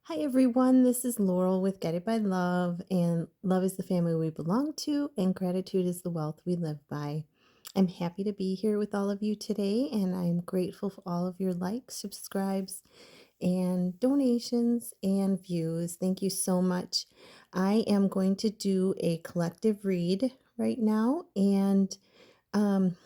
Hi everyone, this is Laurel with Guided by Love, and love is the family we belong to, and gratitude is the wealth we live by. I'm happy to be here with all of you today, and I'm grateful for all of your likes, subscribes, and donations and views. Thank you so much. I am going to do a collective read right now, and um,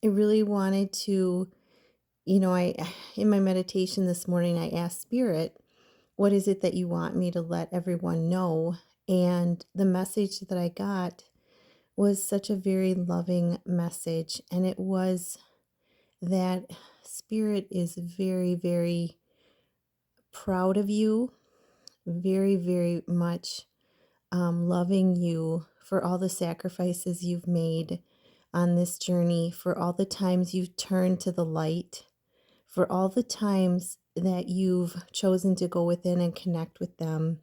I really wanted to, I in my meditation this morning, I asked Spirit, what is it that you want me to let everyone know? And the message that I got was such a very loving message. And it was that Spirit is very, very proud of you, very, very much loving you for all the sacrifices you've made on this journey, for all the times you've turned to the light, for all the times that you've chosen to go within and connect with them,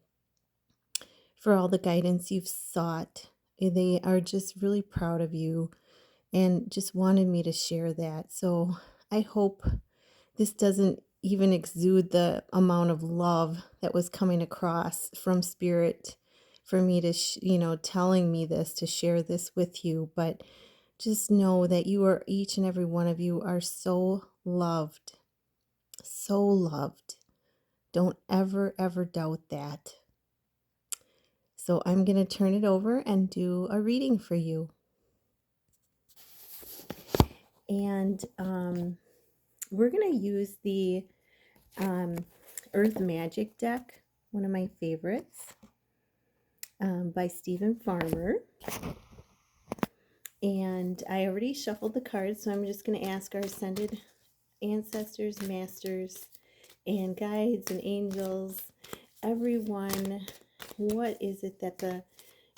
for all the guidance you've sought. They are just really proud of you and just wanted me to share that. So I hope this doesn't even exude the amount of love that was coming across from Spirit for me to, telling me this, to share this with you. But just know that you are, each and every one of you are so loved, so loved. Don't ever, ever doubt that. So I'm going to turn it over and do a reading for you. And we're going to use the um, Earth Magic deck, one of my favorites, by Stephen Farmer. And I already shuffled the cards, so I'm just going to ask our ascended ancestors, masters, and guides and angels, everyone, what is it that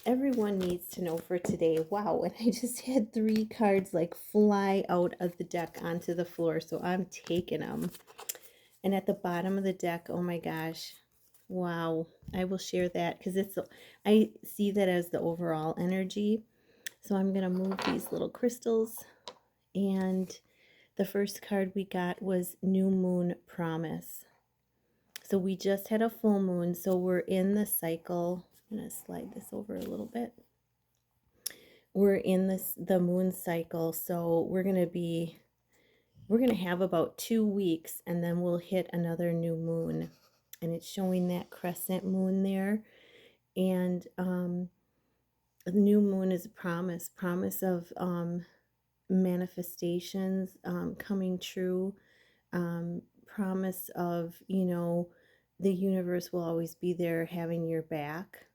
everyone needs to know for today? Wow, and I just had three cards like fly out of the deck onto the floor, so I'm taking them. And at the bottom of the deck, oh my gosh, wow, I will share that because I see that as the overall energy. So I'm going to move these little crystals, and the first card we got was New Moon Promise. So we just had a full moon, so we're in the cycle. I'm going to slide this over a little bit. We're in the moon cycle, so we're going to have about 2 weeks, and then we'll hit another new moon, and it's showing that crescent moon there. And the new moon is a promise of manifestations coming true, promise of, the universe will always be there having your back,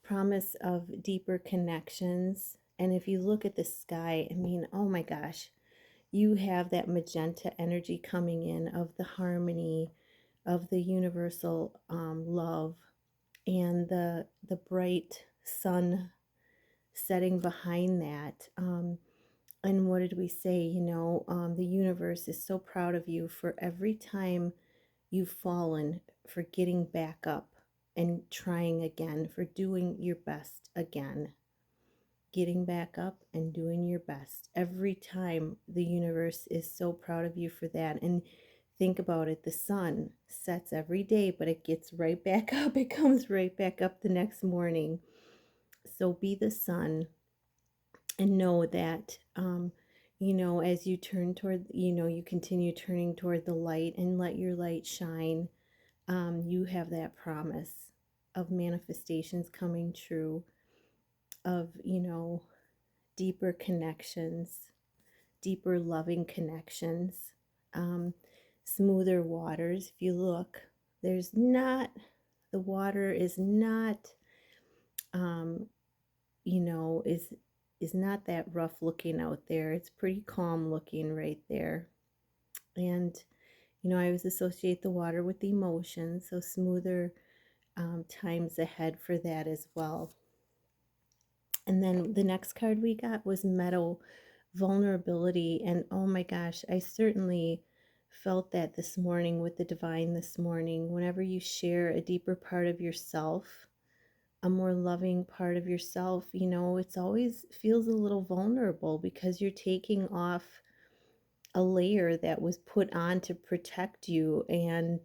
promise of deeper connections. And if you look at the sky, I mean, oh my gosh, you have that magenta energy coming in of the harmony of the universal love, and the bright sun setting behind that. And what did we say? The universe is so proud of you for every time you've fallen, for getting back up and trying again, for doing your best again. Getting back up and doing your best. Every time, the universe is so proud of you for that. And think about it, the sun sets every day, but it gets right back up. It comes right back up the next morning. So be the sun, and know that, as you turn toward, you continue turning toward the light and let your light shine. You have that promise of manifestations coming true, of, deeper connections, deeper loving connections, um, smoother waters. If you look, the water is not, um, you know, is is not that rough looking out there. It's pretty calm looking right there. And I always associate the water with the emotions, so smoother times ahead for that as well. And then the next card we got was Meadow, Vulnerability. And oh my gosh, I certainly felt that this morning with the divine this morning. Whenever you share a deeper part of yourself, a more loving part of yourself, it's always feels a little vulnerable because you're taking off a layer that was put on to protect you. And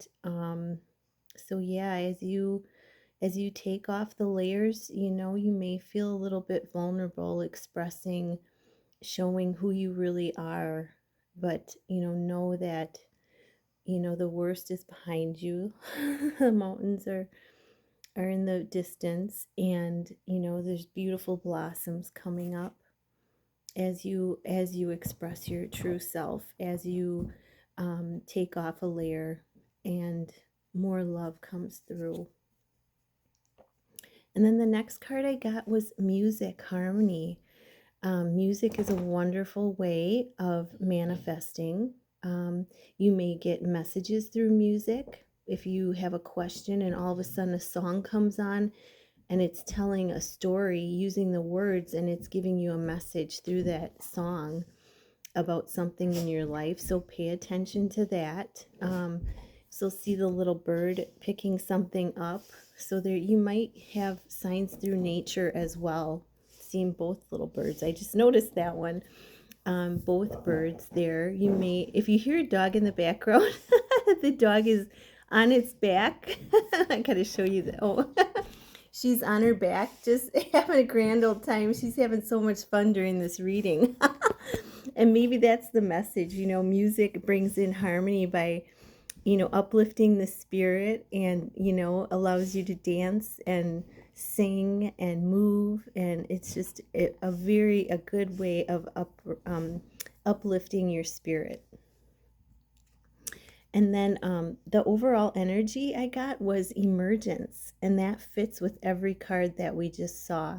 So yeah, as you take off the layers, you may feel a little bit vulnerable expressing, showing who you really are. But, know that, the worst is behind you. The mountains are in the distance, and, there's beautiful blossoms coming up as you express your true self, as you take off a layer, and more love comes through. And then the next card I got was music, harmony. Music is a wonderful way of manifesting. You may get messages through music. If you have a question and all of a sudden a song comes on and it's telling a story using the words, and it's giving you a message through that song about something in your life. So pay attention to that. So see the little bird picking something up. So there you might have signs through nature as well. Seeing both little birds. I just noticed that one. Both birds there. You may, if you hear a dog in the background, the dog is on its back. I gotta show you that. Oh, she's on her back, just having a grand old time. She's having so much fun during this reading. And maybe that's the message. Music brings in harmony by, uplifting the spirit, and, allows you to dance and sing and move. And it's just a good way of uplifting your spirit. And then the overall energy I got was emergence, and that fits with every card that we just saw.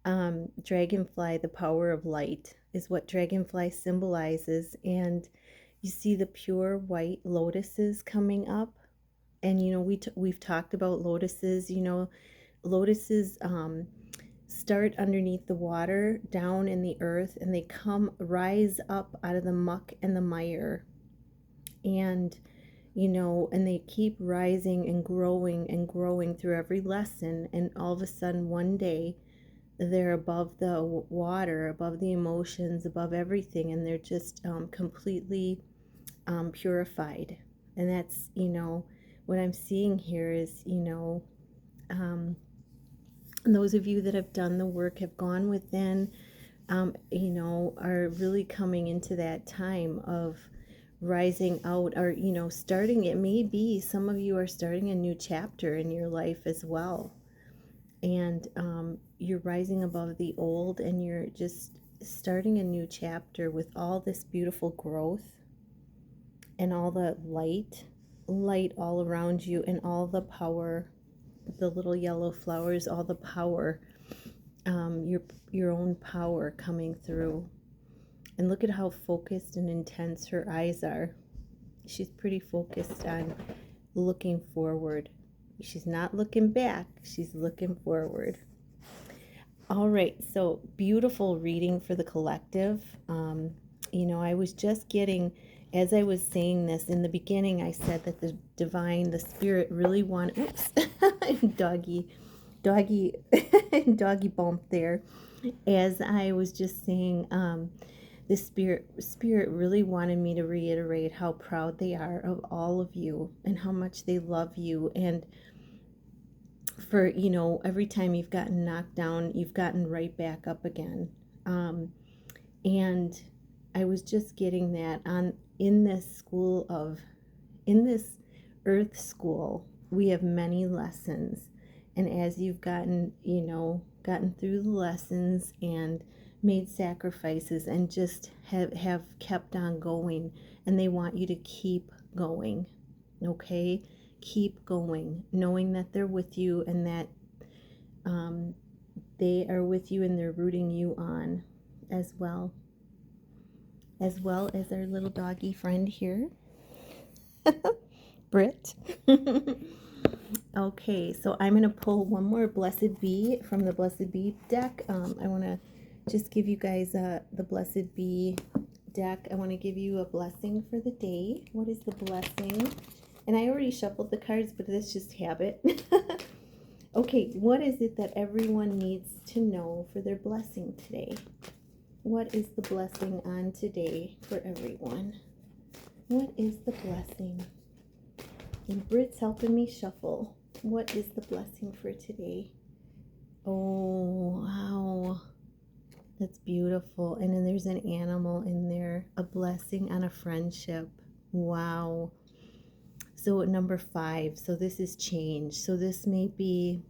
Dragonfly, the power of light, is what dragonfly symbolizes. And you see the pure white lotuses coming up. And we've talked about lotuses. Lotuses start underneath the water, down in the earth, and they rise up out of the muck and the mire. And and they keep rising and growing through every lesson. And all of a sudden, one day, they're above the water, above the emotions, above everything, and they're just completely purified. And that's, what I'm seeing here is, those of you that have done the work, have gone within, are really coming into that time of rising out, or, starting. It may be some of you are starting a new chapter in your life as well. And you're rising above the old, and you're just starting a new chapter with all this beautiful growth and all the light all around you, and all the power, the little yellow flowers, all the power, your own power coming through. And look at how focused and intense her eyes are. She's pretty focused on looking forward. She's not looking back, she's looking forward. All right, so beautiful reading for the collective. I was just getting, as I was saying this in the beginning, I said that the divine, the spirit really wanted, oops, doggy bump there. As I was just saying, the spirit really wanted me to reiterate how proud they are of all of you, and how much they love you. And for, every time you've gotten knocked down, you've gotten right back up again. And I was just getting that in this earth school, we have many lessons. And as you've gotten through the lessons and made sacrifices, and just have kept on going, and they want you to keep going. Okay? Keep going, knowing that they're with you, and that they are with you, and they're rooting you on as well as our little doggy friend here, Britt. Okay, so I'm going to pull one more Blessed Bee from the Blessed Bee deck. I want to just give you guys the Blessed Bee deck. I want to give you a blessing for the day. What is the blessing? And I already shuffled the cards, but that's just habit. Okay, what is it that everyone needs to know for their blessing today? What is the blessing on today for everyone? What is the blessing? And Britt's helping me shuffle. What is the blessing for today? Oh, wow. That's beautiful. And then there's an animal in there. A blessing on a friendship. Wow. So number 5. So this is change. So this may be,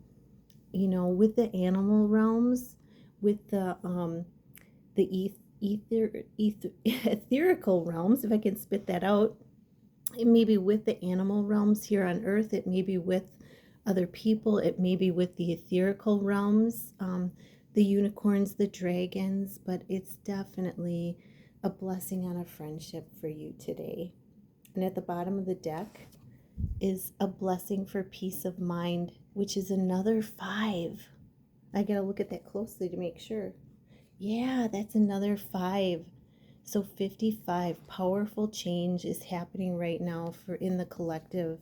you know, with the animal realms, with the etherical realms, if I can spit that out. It may be with the animal realms here on earth. It may be with other people. It may be with the etherical realms, the unicorns, the dragons, but it's definitely a blessing on a friendship for you today. And at the bottom of the deck is a blessing for peace of mind, which is another 5. I gotta look at that closely to make sure. Yeah, that's another 5. So 55, powerful change is happening right now for in the collective.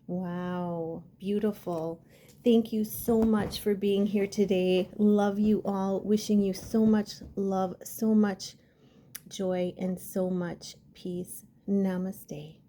Wow, beautiful. Thank you so much for being here today. Love you all. Wishing you so much love, so much joy, and so much peace. Namaste.